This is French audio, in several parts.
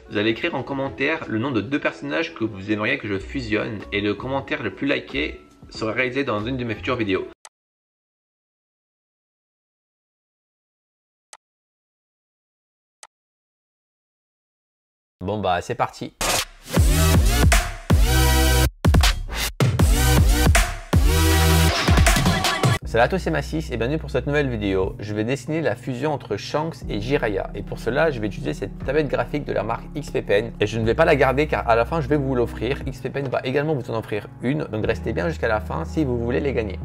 Vous allez écrire en commentaire le nom de 2 personnages que vous aimeriez que je fusionne et le commentaire le plus liké sera réalisé dans une de mes futures vidéos. Bon bah c'est parti. Salut à tous, c'est Massis et bienvenue pour cette nouvelle vidéo. Je vais dessiner la fusion entre Shanks et Jiraiya et pour cela je vais utiliser cette tablette graphique de la marque XP-Pen et je ne vais pas la garder car à la fin je vais vous l'offrir. XP-Pen va également vous en offrir une, donc restez bien jusqu'à la fin si vous voulez les gagner.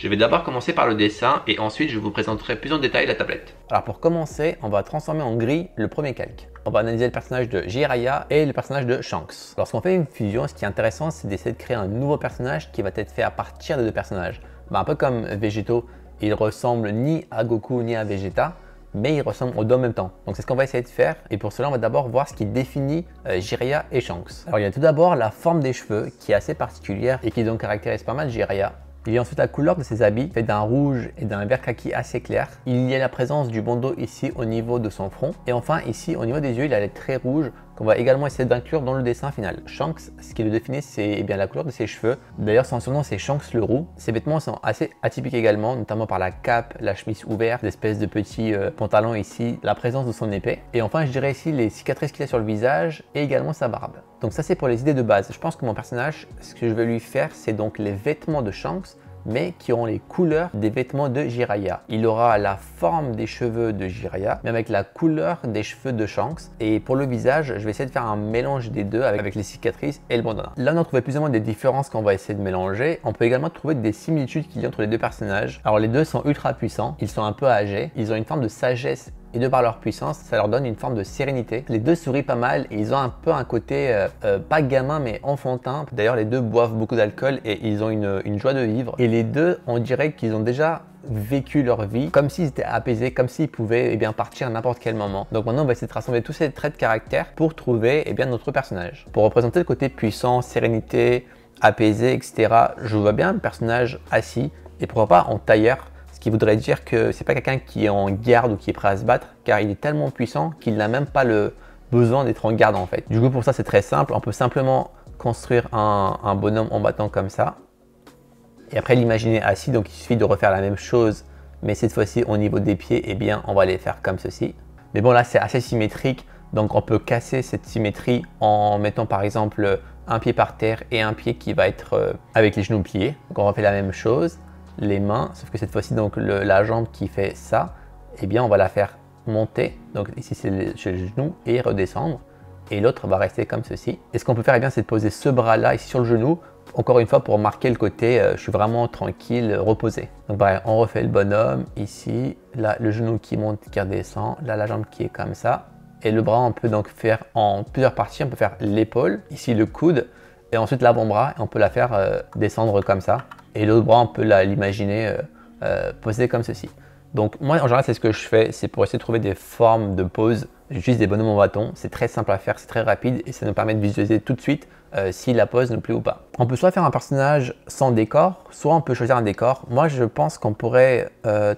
Je vais d'abord commencer par le dessin et ensuite je vous présenterai plus en détail la tablette. Alors pour commencer, on va transformer en gris le premier calque. On va analyser le personnage de Jiraiya et le personnage de Shanks. Lorsqu'on fait une fusion, ce qui est intéressant, c'est d'essayer de créer un nouveau personnage qui va être fait à partir des 2 personnages. Un peu comme Végéto, il ressemble ni à Goku ni à Vegeta, mais ils ressemblent aux 2 en même temps. Donc c'est ce qu'on va essayer de faire et pour cela on va d'abord voir ce qui définit Jiraiya et Shanks. Alors il y a tout d'abord la forme des cheveux qui est assez particulière et qui donc caractérise pas mal Jiraiya. Il y a ensuite la couleur de ses habits, fait d'un rouge et d'un vert kaki assez clair. Il y a la présence du bandeau ici au niveau de son front. Et enfin ici au niveau des yeux, il a les traits rouges qu'on va également essayer d'inclure dans le dessin final. Shanks, ce qui le définit, c'est bien la couleur de ses cheveux. D'ailleurs son surnom c'est Shanks le roux. Ses vêtements sont assez atypiques également, notamment par la cape, la chemise ouverte, l'espèce de petit pantalon ici, la présence de son épée. Et enfin je dirais ici les cicatrices qu'il a sur le visage et également sa barbe. Donc ça c'est pour les idées de base. Je pense que mon personnage, ce que je vais lui faire, c'est donc les vêtements de Shanks, mais qui auront les couleurs des vêtements de Jiraiya. Il aura la forme des cheveux de Jiraiya, mais avec la couleur des cheveux de Shanks. Et pour le visage, je vais essayer de faire un mélange des deux avec les cicatrices et le bandana. Là, on a trouvé plus ou moins des différences qu'on va essayer de mélanger. On peut également trouver des similitudes qu'il y a entre les 2 personnages. Alors les 2 sont ultra puissants, ils sont un peu âgés, ils ont une forme de sagesse et de par leur puissance, ça leur donne une forme de sérénité. Les 2 sourient pas mal et ils ont un peu un côté, pas gamin mais enfantin. D'ailleurs les 2 boivent beaucoup d'alcool et ils ont une joie de vivre. Et les 2, on dirait qu'ils ont déjà vécu leur vie comme s'ils étaient apaisés, comme s'ils pouvaient partir à n'importe quel moment. Donc maintenant on va essayer de rassembler tous ces traits de caractère pour trouver notre personnage. Pour représenter le côté puissant, sérénité, apaisé, etc. Je vois bien le personnage assis et pourquoi pas en tailleur. Ce qui voudrait dire que c'est pas quelqu'un qui est en garde ou qui est prêt à se battre, car il est tellement puissant qu'il n'a même pas le besoin d'être en garde en fait. Du coup pour ça c'est très simple, on peut simplement construire un bonhomme en battant comme ça. Et après l'imaginer assis, donc il suffit de refaire la même chose, mais cette fois-ci au niveau des pieds, on va les faire comme ceci. Mais bon là c'est assez symétrique, donc on peut casser cette symétrie en mettant par exemple un pied par terre et un pied qui va être avec les genoux pliés. Donc on refait la même chose. Les mains, sauf que cette fois-ci donc la jambe qui fait ça, on va la faire monter, donc ici c'est le genou et redescendre et l'autre va rester comme ceci. Et ce qu'on peut faire c'est de poser ce bras là ici sur le genou, encore une fois pour marquer le côté je suis vraiment tranquille, reposé. Donc pareil, on refait le bonhomme ici, là le genou qui monte, qui redescend, là la jambe qui est comme ça et le bras on peut donc faire en plusieurs parties. On peut faire l'épaule, ici le coude et ensuite l'avant-bras et on peut la faire descendre comme ça. Et l'autre bras, on peut l'imaginer posé comme ceci. Donc moi, en général, c'est ce que je fais, c'est pour essayer de trouver des formes de pose. J'utilise des bonhommes en bâton, c'est très simple à faire, c'est très rapide et ça nous permet de visualiser tout de suite si la pose nous plaît ou pas. On peut soit faire un personnage sans décor, soit on peut choisir un décor. Moi, je pense qu'on pourrait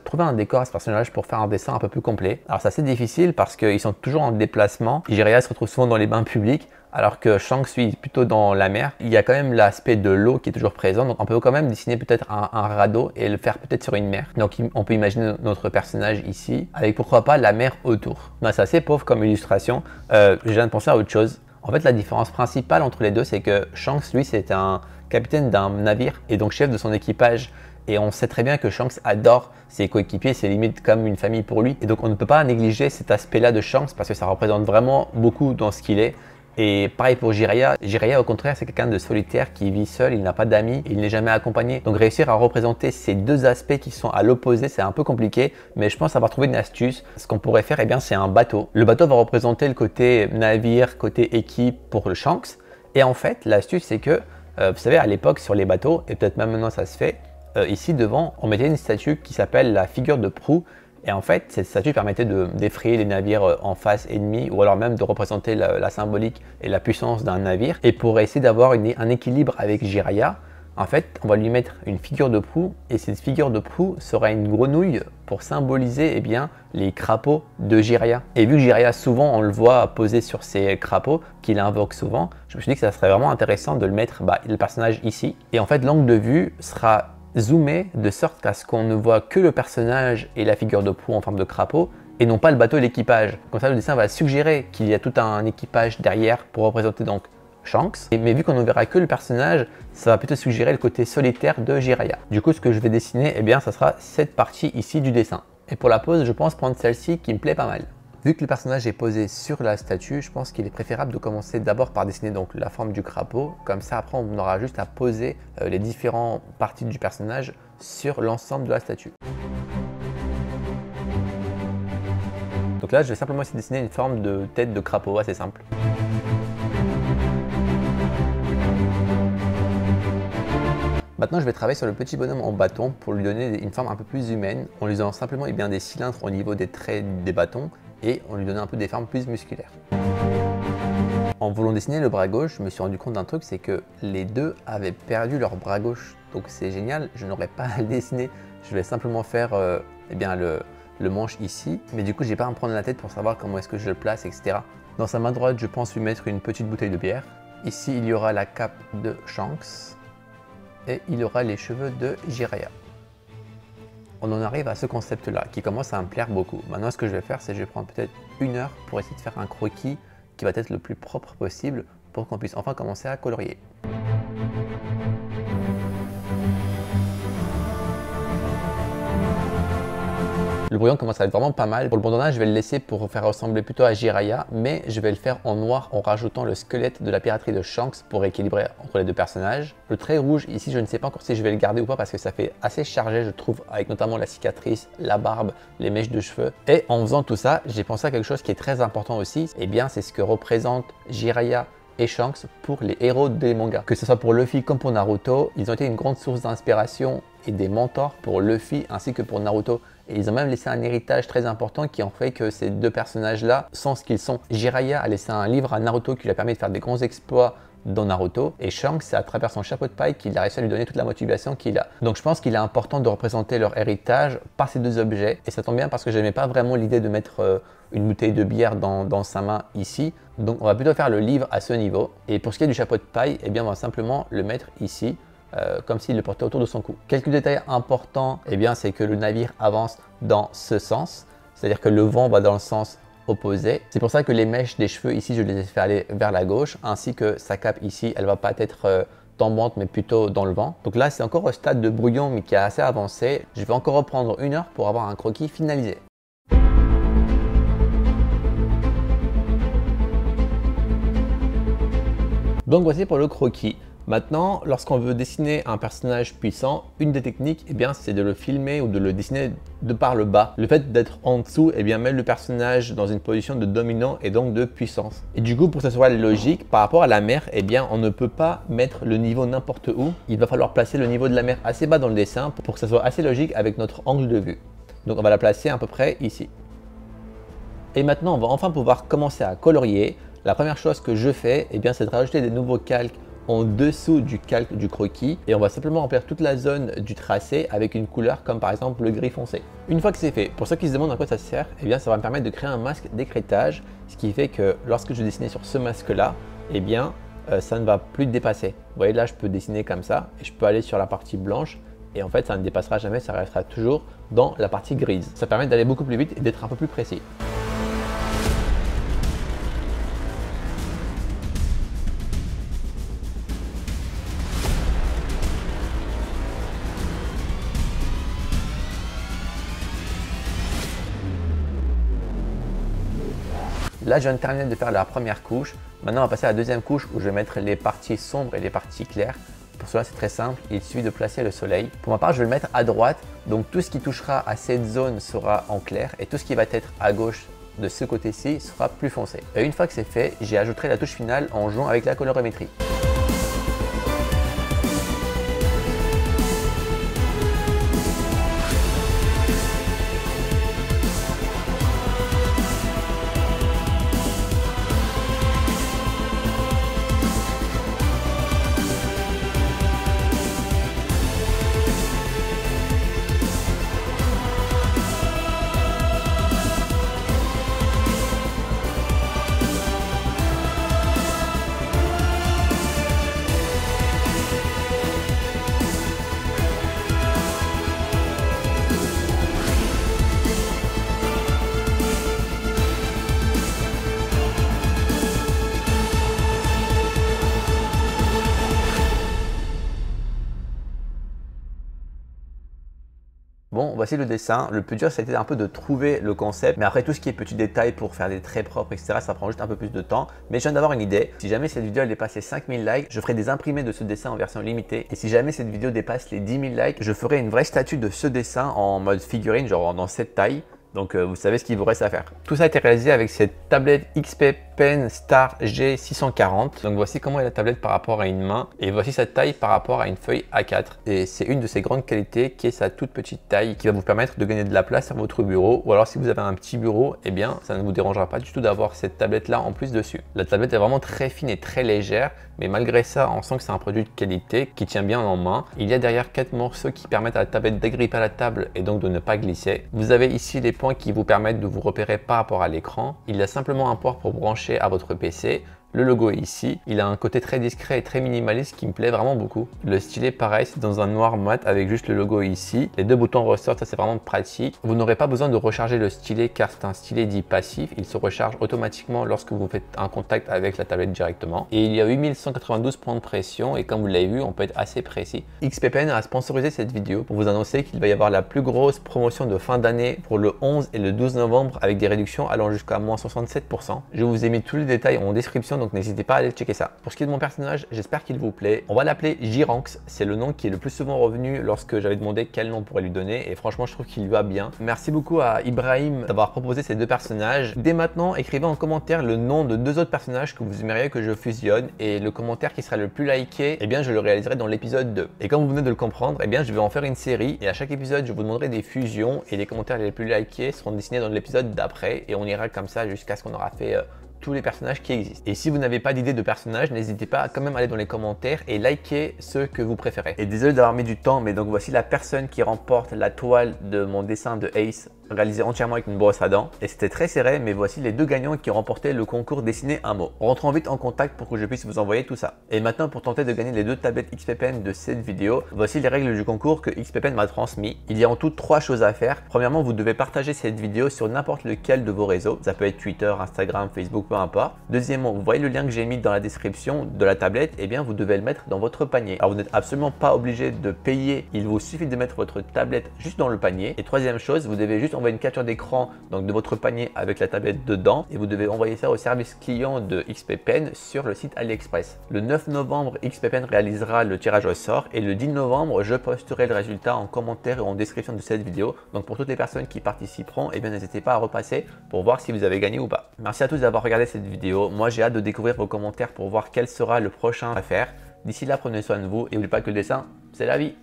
trouver un décor à ce personnage pour faire un dessin un peu plus complet. Alors c'est assez difficile parce qu'ils sont toujours en déplacement. Jiraiya se retrouve souvent dans les bains publics, alors que Shanks suit plutôt dans la mer. Il y a quand même l'aspect de l'eau qui est toujours présent, donc on peut quand même dessiner peut-être un radeau et le faire peut-être sur une mer. Donc on peut imaginer notre personnage ici, avec pourquoi pas la mer autour. C'est assez pauvre comme illustration, je viens de penser à autre chose. En fait la différence principale entre les deux c'est que Shanks lui c'est un capitaine d'un navire et donc chef de son équipage. Et on sait très bien que Shanks adore ses coéquipiers, c'est limite comme une famille pour lui. Et donc on ne peut pas négliger cet aspect-là de Shanks parce que ça représente vraiment beaucoup dans ce qu'il est. Et pareil pour Jiraiya. Jiraiya au contraire c'est quelqu'un de solitaire qui vit seul, il n'a pas d'amis, il n'est jamais accompagné. Donc réussir à représenter ces 2 aspects qui sont à l'opposé c'est un peu compliqué, mais je pense avoir trouvé une astuce. Ce qu'on pourrait faire c'est un bateau. Le bateau va représenter le côté navire, côté équipe pour le Shanks. Et en fait l'astuce c'est que, vous savez à l'époque sur les bateaux, et peut-être même maintenant ça se fait, ici devant on mettait une statue qui s'appelle la figure de proue. Et en fait, cette statue permettait d'effrayer les navires en face ennemis ou alors même de représenter la symbolique et la puissance d'un navire. Et pour essayer d'avoir un équilibre avec Jiraiya, en fait, on va lui mettre une figure de proue et cette figure de proue sera une grenouille pour symboliser eh bien, les crapauds de Jiraiya. Et vu que Jiraiya, souvent, on le voit poser sur ces crapauds qu'il invoque souvent, je me suis dit que ça serait vraiment intéressant de le mettre, le personnage ici. Et en fait, l'angle de vue sera zoomé de sorte qu'à ce qu'on ne voit que le personnage et la figure de proue en forme de crapaud et non pas le bateau et l'équipage. Comme ça, le dessin va suggérer qu'il y a tout un équipage derrière pour représenter donc Shanks. Mais vu qu'on ne verra que le personnage, ça va plutôt suggérer le côté solitaire de Jiraiya. Du coup, ce que je vais dessiner, eh bien, ça sera cette partie ici du dessin. Et pour la pose, je pense prendre celle-ci qui me plaît pas mal. Vu que le personnage est posé sur la statue, je pense qu'il est préférable de commencer d'abord par dessiner donc la forme du crapaud. Comme ça, après, on aura juste à poser les différentes parties du personnage sur l'ensemble de la statue. Donc là, je vais simplement essayer de dessiner une forme de tête de crapaud assez simple. Maintenant, je vais travailler sur le petit bonhomme en bâton pour lui donner une forme un peu plus humaine, en lui donnant simplement des cylindres au niveau des traits des bâtons et on lui donnant un peu des formes plus musculaires. En voulant dessiner le bras gauche, je me suis rendu compte d'un truc, c'est que les deux avaient perdu leur bras gauche. Donc c'est génial, je n'aurais pas à le dessiner, je vais simplement faire le manche ici, mais du coup je n'ai pas à me prendre la tête pour savoir comment est-ce que je le place, etc. Dans sa main droite, je pense lui mettre une petite bouteille de bière. Ici, il y aura la cape de Shanks et il y aura les cheveux de Jiraiya. On en arrive à ce concept-là qui commence à me plaire beaucoup. Maintenant, ce que je vais faire, c'est que je vais prendre peut-être 1 heure pour essayer de faire un croquis qui va être le plus propre possible pour qu'on puisse enfin commencer à colorier. Le brouillon commence à être vraiment pas mal. Pour le bandana, je vais le laisser pour faire ressembler plutôt à Jiraiya, mais je vais le faire en noir en rajoutant le squelette de la piraterie de Shanks pour équilibrer entre les deux personnages. Le trait rouge, ici, je ne sais pas encore si je vais le garder ou pas parce que ça fait assez chargé, je trouve, avec notamment la cicatrice, la barbe, les mèches de cheveux. Et en faisant tout ça, j'ai pensé à quelque chose qui est très important aussi. Eh bien, c'est ce que représente Jiraiya et Shanks pour les héros des mangas. Que ce soit pour Luffy comme pour Naruto, ils ont été une grande source d'inspiration et des mentors pour Luffy ainsi que pour Naruto. Et ils ont même laissé un héritage très important qui en fait que ces deux personnages-là sont ce qu'ils sont. Jiraiya a laissé un livre à Naruto qui lui a permis de faire des grands exploits dans Naruto. Et Shanks, c'est à travers son chapeau de paille qu'il a réussi à lui donner toute la motivation qu'il a. Donc je pense qu'il est important de représenter leur héritage par ces deux objets. Et ça tombe bien parce que je n'aimais pas vraiment l'idée de mettre une bouteille de bière dans sa main ici. Donc on va plutôt faire le livre à ce niveau. Et pour ce qui est du chapeau de paille, eh bien on va simplement le mettre ici. Comme s'il le portait autour de son cou. Quelques détails importants, eh bien, c'est que le navire avance dans ce sens, c'est-à-dire que le vent va dans le sens opposé. C'est pour ça que les mèches des cheveux ici, je les ai fait aller vers la gauche, ainsi que sa cape ici, elle va pas être tombante, mais plutôt dans le vent. Donc là, c'est encore au stade de brouillon, mais qui est assez avancé. Je vais encore reprendre 1 heure pour avoir un croquis finalisé. Donc voici pour le croquis. Maintenant, lorsqu'on veut dessiner un personnage puissant, une des techniques, eh bien, c'est de le filmer ou de le dessiner de par le bas. Le fait d'être en dessous, eh bien, met le personnage dans une position de dominant et donc de puissance. Et du coup, pour que ce soit logique, par rapport à la mer, eh bien, on ne peut pas mettre le niveau n'importe où. Il va falloir placer le niveau de la mer assez bas dans le dessin pour que ce soit assez logique avec notre angle de vue. Donc, on va la placer à peu près ici. Et maintenant, on va enfin pouvoir commencer à colorier. La première chose que je fais, eh bien, c'est de rajouter des nouveaux calques en dessous du calque du croquis et on va simplement remplir toute la zone du tracé avec une couleur comme par exemple le gris foncé. Une fois que c'est fait, pour ceux qui se demandent à quoi ça sert, eh bien ça va me permettre de créer un masque d'écrêtage, ce qui fait que lorsque je dessinais sur ce masque là, eh bien ça ne va plus dépasser. Vous voyez là, je peux dessiner comme ça et je peux aller sur la partie blanche et en fait ça ne dépassera jamais, ça restera toujours dans la partie grise. Ça permet d'aller beaucoup plus vite et d'être un peu plus précis. Là, je viens de terminer de faire la première couche. Maintenant, on va passer à la deuxième couche où je vais mettre les parties sombres et les parties claires. Pour cela, c'est très simple. Il suffit de placer le soleil. Pour ma part, je vais le mettre à droite. Donc, tout ce qui touchera à cette zone sera en clair et tout ce qui va être à gauche de ce côté-ci sera plus foncé. Et une fois que c'est fait, j'y ajouterai la touche finale en jouant avec la colorimétrie. voici le dessin. Le plus dur, c'était un peu de trouver le concept. Mais après, tout ce qui est petits détails pour faire des traits propres, etc., ça prend juste un peu plus de temps. Mais je viens d'avoir une idée. Si jamais cette vidéo elle dépasse les 5000 likes, je ferai des imprimés de ce dessin en version limitée. Et si jamais cette vidéo dépasse les 10 000 likes, je ferai une vraie statue de ce dessin en mode figurine, genre dans cette taille. Donc vous savez ce qu'il vous reste à faire. Tout ça a été réalisé avec cette tablette XP Pen Star G640. Donc voici comment est la tablette par rapport à une main et voici sa taille par rapport à une feuille A4. Et c'est une de ses grandes qualités qui est sa toute petite taille qui va vous permettre de gagner de la place sur votre bureau. Ou alors si vous avez un petit bureau, eh bien ça ne vous dérangera pas du tout d'avoir cette tablette là en plus dessus. La tablette est vraiment très fine et très légère, mais malgré ça on sent que c'est un produit de qualité qui tient bien en main. Il y a derrière 4 morceaux qui permettent à la tablette d'agripper à la table et donc de ne pas glisser. Vous avez ici les points qui vous permettent de vous repérer par rapport à l'écran. Il y a simplement un port pour brancher à votre PC. Le logo est ici, il a un côté très discret et très minimaliste qui me plaît vraiment beaucoup. Le stylet pareil, c'est dans un noir mat avec juste le logo ici. Les deux boutons ressortent, ça c'est vraiment pratique. Vous n'aurez pas besoin de recharger le stylet car c'est un stylet dit passif. Il se recharge automatiquement lorsque vous faites un contact avec la tablette directement. Et il y a 8192 points de pression et comme vous l'avez vu, on peut être assez précis. XP Pen a sponsorisé cette vidéo pour vous annoncer qu'il va y avoir la plus grosse promotion de fin d'année pour le 11 et le 12 novembre avec des réductions allant jusqu'à moins 67%. Je vous ai mis tous les détails en description. Donc n'hésitez pas à aller checker ça. Pour ce qui est de mon personnage, j'espère qu'il vous plaît. On va l'appeler Jiranx. C'est le nom qui est le plus souvent revenu lorsque j'avais demandé quel nom on pourrait lui donner. Et franchement, je trouve qu'il lui va bien. Merci beaucoup à Ibrahim d'avoir proposé ces deux personnages. Dès maintenant, écrivez en commentaire le nom de deux autres personnages que vous aimeriez que je fusionne. Et le commentaire qui sera le plus liké, eh bien, je le réaliserai dans l'épisode 2. Et comme vous venez de le comprendre, eh bien, je vais en faire une série. Et à chaque épisode, je vous demanderai des fusions. Et les commentaires les plus likés seront dessinés dans l'épisode d'après. Et on ira comme ça jusqu'à ce qu'on aura fait tous les personnages qui existent. Et si vous n'avez pas d'idée de personnage, n'hésitez pas à quand même aller dans les commentaires et liker ceux que vous préférez. Et désolé d'avoir mis du temps, mais donc voici la personne qui remporte la toile de mon dessin de Ace, réalisé entièrement avec une brosse à dents. Et c'était très serré, mais voici les deux gagnants qui ont remporté le concours Dessiner un mot. Rentrons vite en contact pour que je puisse vous envoyer tout ça. Et maintenant, pour tenter de gagner les deux tablettes XP Pen de cette vidéo, voici les règles du concours que XP Pen m'a transmis. Il y a en tout 3 choses à faire. Premièrement, vous devez partager cette vidéo sur n'importe lequel de vos réseaux. Ça peut être Twitter, Instagram, Facebook, peu importe. Deuxièmement, vous voyez le lien que j'ai mis dans la description de la tablette, et bien vous devez le mettre dans votre panier. Alors vous n'êtes absolument pas obligé de payer, il vous suffit de mettre votre tablette juste dans le panier. Et troisième chose, vous devez juste envoyer une capture d'écran donc de votre panier avec la tablette dedans et vous devez envoyer ça au service client de XP Pen sur le site AliExpress. Le 9 novembre, XP Pen réalisera le tirage au sort et le 10 novembre, je posterai le résultat en commentaire et en description de cette vidéo. Donc pour toutes les personnes qui participeront, et bien n'hésitez pas à repasser pour voir si vous avez gagné ou pas. Merci à tous d'avoir regardé cette vidéo. Moi j'ai hâte de découvrir vos commentaires pour voir quel sera le prochain à faire. D'ici là, prenez soin de vous et n'oubliez pas que le dessin, c'est la vie.